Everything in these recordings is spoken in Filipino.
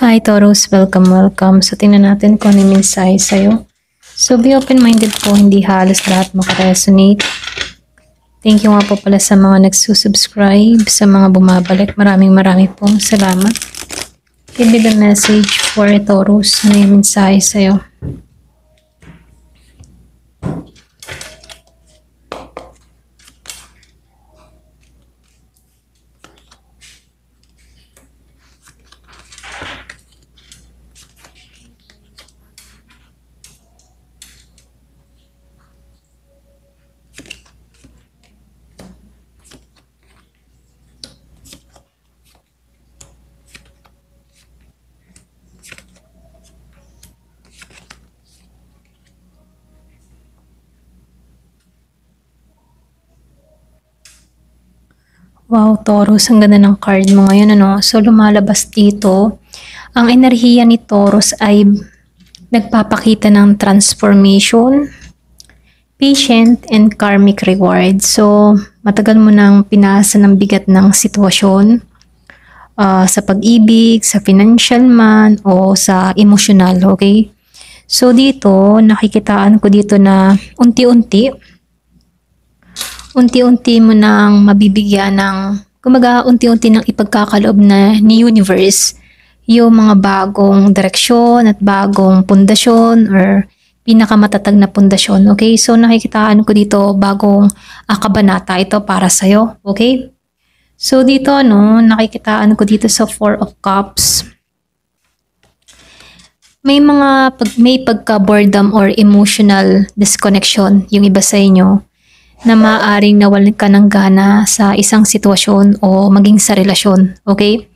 Hi Taurus, welcome. So tingnan natin kung ano yung mensahe sa'yo. So be open-minded po, hindi halos lahat makaresonate. Thank you nga po pala sa mga nagsusubscribe, sa mga bumabalik. Maraming pong salamat. Give me the message for Taurus. Ano yung mensahe sa'yo? Wow, Taurus, ang ganda ng card mo ngayon, ano? So, lumalabas dito, ang enerhiya ni Taurus ay nagpapakita ng transformation, patient, and karmic reward. So, matagal mo nang pinasa ng bigat ng sitwasyon sa pag-ibig, sa financial man, o sa emosyonal, okay? So, dito, nakikitaan ko dito na unti-unti mo nang mabibigyan ng, kumaga unti-unti nang ipagkakaloob na ni universe yung mga bagong direksyon at bagong pundasyon or pinakamatatag na pundasyon. Okay? So nakikitaan ko dito bagong kabanata ito para sa'yo. Okay? So dito nakikitaan ko dito sa Four of Cups. May pagka-boredom or emotional disconnection yung iba sa inyo na maaaring nawalan ka ng gana sa isang sitwasyon o maging sa relasyon, okay?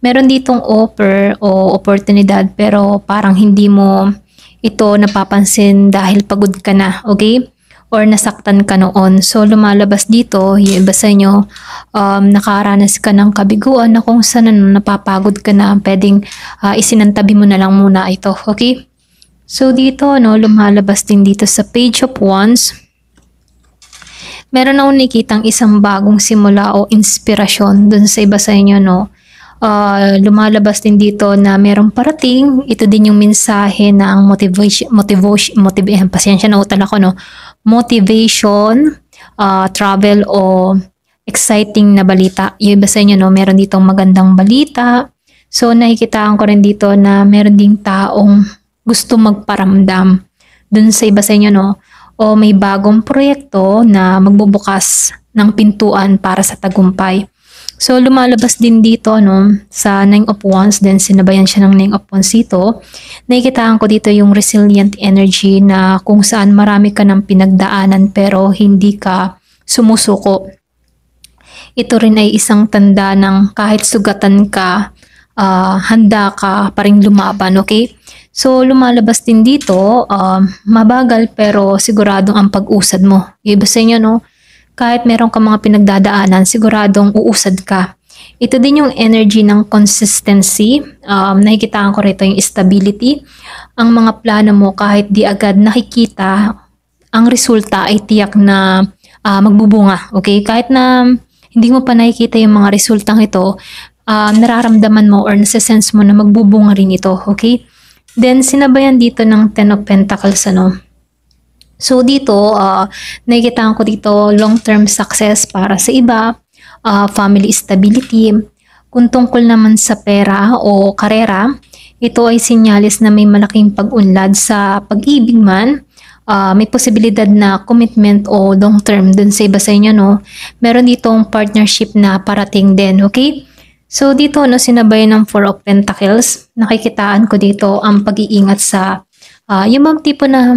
Meron ditong offer o oportunidad pero parang hindi mo ito napapansin dahil pagod ka na, okay? Or nasaktan ka noon. So lumalabas dito, yung iba sa inyo, nakaranas ka ng kabiguan na kung saan napapagod ka na, pwedeng isinantabi mo na lang muna ito, okay? So dito, lumalabas din dito sa Page of Wands. Meron akong nakikitang isang bagong simula o inspirasyon dun sa iba sa inyo, lumalabas din dito na merong parating. Ito din yung mensahe ng motivation, travel o exciting na balita. Yung iba sa inyo, meron ditong magandang balita. So, nakikitaan ko rin dito na meron ding taong gusto magparamdam dun sa iba sa inyo, o may bagong proyekto na magbubukas ng pintuan para sa tagumpay. So lumalabas din dito sa Nine of Wands, then sinabayan siya ng Nine of Wands dito. Nakikitaan ko dito yung resilient energy na kung saan marami ka ng pinagdaanan pero hindi ka sumusuko. Ito rin ay isang tanda ng kahit sugatan ka, handa ka pa rin lumaban, okay? So, lumalabas din dito, mabagal pero siguradong ang pag-usad mo. Iba sa inyo, kahit meron ka mga pinagdadaanan, siguradong uusad ka. Ito din yung energy ng consistency. Nakikitaan ko rito yung stability. Ang mga plano mo kahit di agad nakikita, ang resulta ay tiyak na magbubunga. Okay? Kahit na hindi mo pa nakikita yung mga resultang ito, nararamdaman mo or nasa-sense mo na magbubunga rin ito. Okay? Then, sinabayan dito ng Ten of Pentacles, So, dito, nakikitaan ko dito long-term success para sa iba, family stability. Kung tungkol naman sa pera o karera, ito ay sinyalis na may malaking pag-unlad sa pag-ibig man. May posibilidad na commitment o long-term dun sa iba sa inyo, Meron ditong partnership na parating din, okay? So dito sinabay ng Four of Pentacles, nakikitaan ko dito ang pag-iingat sa yung mga tipo na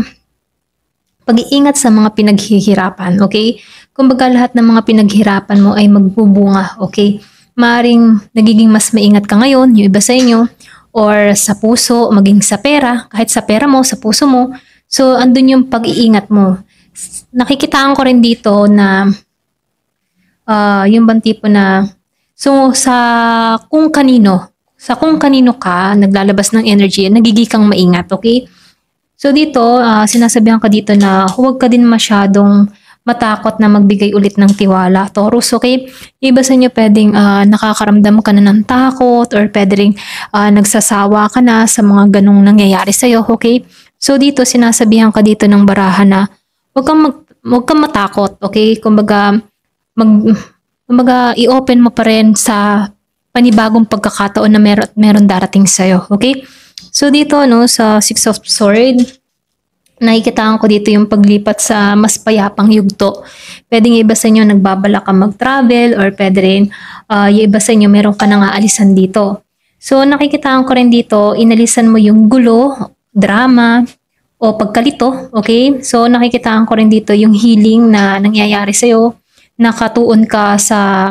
pag-iingat sa mga pinaghihirapan, okay? Kumbaga lahat ng mga pinaghirapan mo ay magbubunga, okay? Maaring nagiging mas maingat ka ngayon, yung iba sa inyo, or sa puso, maging sa pera, kahit sa pera mo, sa puso mo. So andun yung pag-iingat mo. Nakikitaan ko rin dito na yung bang tipo na so, sa kung kanino ka naglalabas ng energy, nagiging kang maingat, okay? So dito, sinasabihan ka dito na huwag ka din masyadong matakot na magbigay ulit ng tiwala. Taurus, okay? Iba sa inyo pwedeng nakakaramdam ka na ng takot or pwede rin nagsasawa ka na sa mga ganong nangyayari sa'yo, okay? So dito, sinasabihan ka dito ng barahan na huwag kang matakot, okay? Kumbaga, i-open mo pa rin sa panibagong pagkakataon na meron darating sa'yo, okay? So dito, no, sa Six of Swords, nakikitaan ko dito yung paglipat sa mas payapang yugto. Pwedeng iba sa inyo nagbabala ka mag-travel or pwede rin yung iba sa inyo meron ka nang aalisan dito. So nakikitaan ko rin dito, inalisan mo yung gulo, drama, o pagkalito, okay? So nakikitaan ko rin dito yung healing na nangyayari sa'yo, nakatuon ka sa,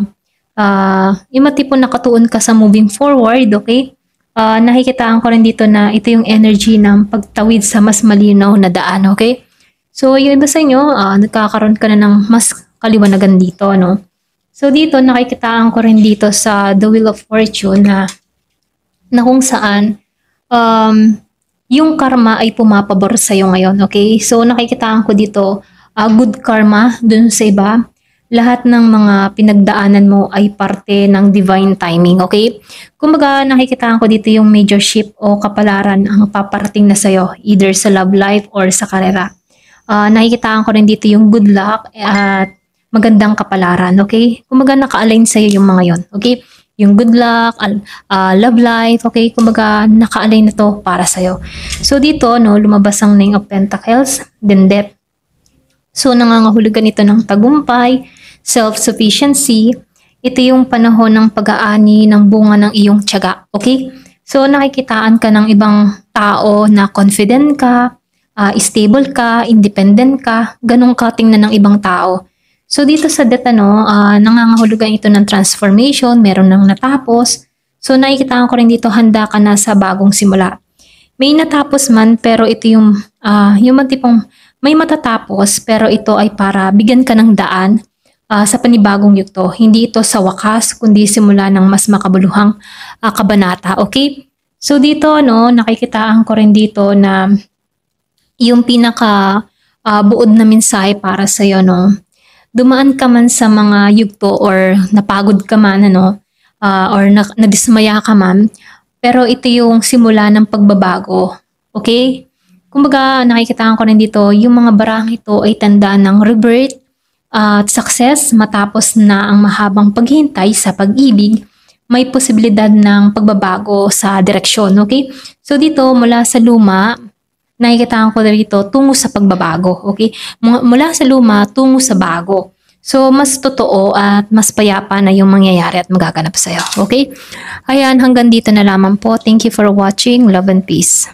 yung matipon nakatuon ka sa moving forward, okay? Nakikitaan ko rin dito na ito yung energy ng pagtawid sa mas malinaw na daan, okay? So, yung iba sa inyo, nagkakaroon ka na ng mas kaliwanagan dito, no? So, dito, nakikitaan ko rin dito sa The Wheel of Fortune na kung saan yung karma ay pumapabor sa'yo ngayon, okay? So, nakikitaan ko dito, good karma dun sa iba. Lahat ng mga pinagdaanan mo ay parte ng divine timing, okay? Kumbaga, nakikitaan ko dito yung major shift o kapalaran ang paparating na sa'yo, either sa love life or sa karera. Nakikitaan ko rin dito yung good luck at magandang kapalaran, okay? Kumbaga, naka-align sa'yo yung mga yon, okay? Yung good luck, love life, okay? Kumbaga, naka-align na to para sa'yo. So, dito, no, lumabas ang Nine of Pentacles, then Death. So, nangangahulugan ito ng tagumpay, self-sufficiency. Ito yung panahon ng pag-aani ng bunga ng iyong tiyaga. Okay? So, nakikitaan ka ng ibang tao na confident ka, stable ka, independent ka, ganun ka tingnan ng ibang tao. So, dito sa death, nangangahulugan ito ng transformation, meron nang natapos. So, nakikitaan ko rin dito, handa ka na sa bagong simula. May natapos man, pero ito yung tipong may matatapos, pero ito ay para bigyan ka ng daan sa panibagong yugto. Hindi ito sa wakas, kundi simula ng mas makabuluhang kabanata. Okay? So dito, no, nakikitaan ko rin dito na yung pinaka buod na mensahe para sa iyo, no. Dumaan ka man sa mga yugto or napagod ka man, or nadismaya ka man, pero ito yung simula ng pagbabago. Okay? Kumbaga, nakikitaan ko rin dito, yung mga barang ito ay tanda ng rebirth, at success matapos na ang mahabang paghintay sa pag-ibig, may posibilidad ng pagbabago sa direksyon, okay? So dito, mula sa luma, nakikitaan ko dito tungo sa pagbabago, okay? Mula sa luma tungo sa bago. So, mas totoo at mas payapa na yung mangyayari at magaganap sa'yo, okay? Ayan, hanggang dito na lamang po. Thank you for watching. Love and peace.